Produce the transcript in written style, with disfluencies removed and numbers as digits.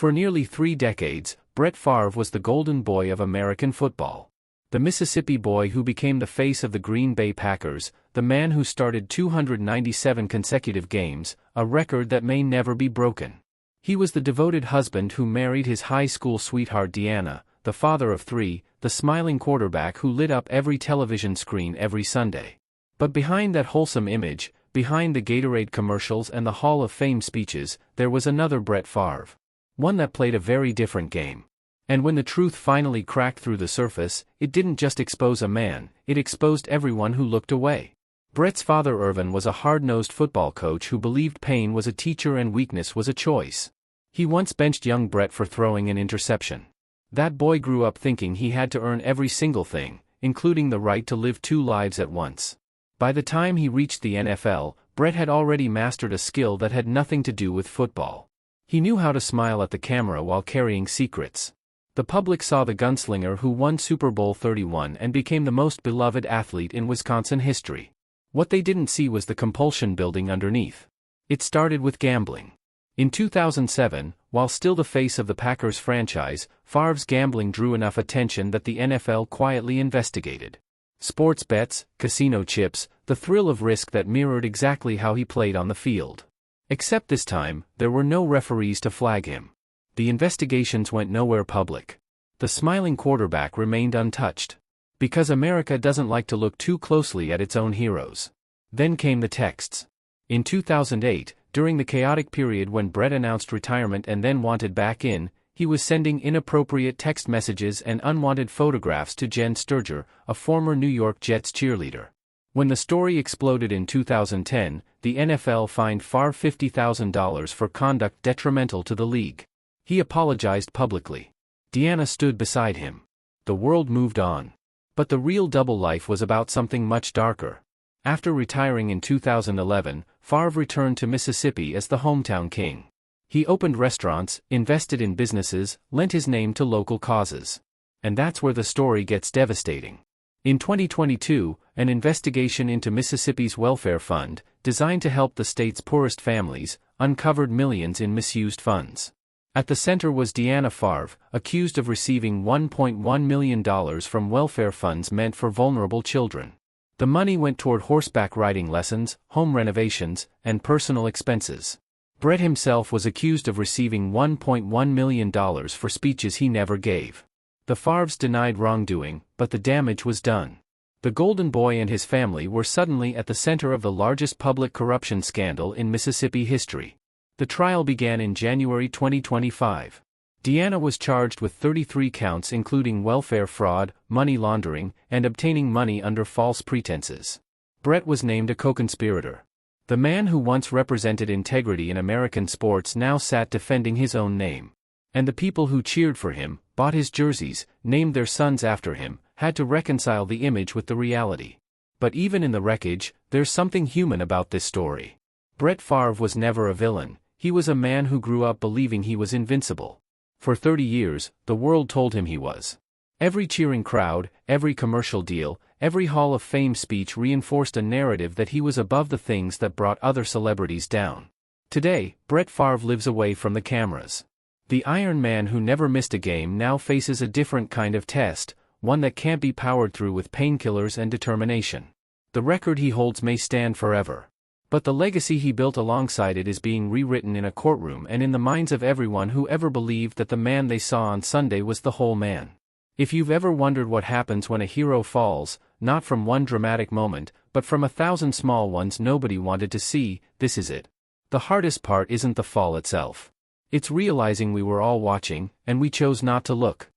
For nearly 3 decades, Brett Favre was the golden boy of American football. The Mississippi boy who became the face of the Green Bay Packers, the man who started 297 consecutive games, a record that may never be broken. He was the devoted husband who married his high school sweetheart Deanna, the father of 3, the smiling quarterback who lit up every television screen every Sunday. But behind that wholesome image, behind the Gatorade commercials and the Hall of Fame speeches, there was another Brett Favre. One that played a very different game. And when the truth finally cracked through the surface, it didn't just expose a man, it exposed everyone who looked away. Brett's father Irvin was a hard-nosed football coach who believed pain was a teacher and weakness was a choice. He once benched young Brett for throwing an interception. That boy grew up thinking he had to earn every single thing, including the right to live 2 lives at once. By the time he reached the NFL, Brett had already mastered a skill that had nothing to do with football. He knew how to smile at the camera while carrying secrets. The public saw the gunslinger who won Super Bowl 31 and became the most beloved athlete in Wisconsin history. What they didn't see was the compulsion building underneath. It started with gambling. In 2007, while still the face of the Packers franchise, Favre's gambling drew enough attention that the NFL quietly investigated. Sports bets, casino chips, the thrill of risk that mirrored exactly how he played on the field. Except this time, there were no referees to flag him. The investigations went nowhere public. The smiling quarterback remained untouched. Because America doesn't like to look too closely at its own heroes. Then came the texts. In 2008, during the chaotic period when Brett announced retirement and then wanted back in, he was sending inappropriate text messages and unwanted photographs to Jen Sturger, a former New York Jets cheerleader. When the story exploded in 2010, the NFL fined Favre $50,000 for conduct detrimental to the league. He apologized publicly. Deanna stood beside him. The world moved on. But the real double life was about something much darker. After retiring in 2011, Favre returned to Mississippi as the hometown king. He opened restaurants, invested in businesses, lent his name to local causes. And that's where the story gets devastating. In 2022, an investigation into Mississippi's welfare fund, designed to help the state's poorest families, uncovered millions in misused funds. At the center was Deanna Favre, accused of receiving $1.1 million from welfare funds meant for vulnerable children. The money went toward horseback riding lessons, home renovations, and personal expenses. Brett himself was accused of receiving $1.1 million for speeches he never gave. The Favres denied wrongdoing, but the damage was done. The Golden Boy and his family were suddenly at the center of the largest public corruption scandal in Mississippi history. The trial began in January 2025. Deanna was charged with 33 counts including welfare fraud, money laundering, and obtaining money under false pretenses. Brett was named a co-conspirator. The man who once represented integrity in American sports now sat defending his own name. And the people who cheered for him, bought his jerseys, named their sons after him, had to reconcile the image with the reality. But even in the wreckage, there's something human about this story. Brett Favre was never a villain. He was a man who grew up believing he was invincible. For 30 years, the world told him he was. Every cheering crowd, every commercial deal, every Hall of Fame speech reinforced a narrative that he was above the things that brought other celebrities down. Today, Brett Favre lives away from the cameras. The Iron Man who never missed a game now faces a different kind of test, one that can't be powered through with painkillers and determination. The record he holds may stand forever. But the legacy he built alongside it is being rewritten in a courtroom and in the minds of everyone who ever believed that the man they saw on Sunday was the whole man. If you've ever wondered what happens when a hero falls, not from one dramatic moment, but from 1,000 small ones nobody wanted to see, this is it. The hardest part isn't the fall itself. It's realizing we were all watching, and we chose not to look.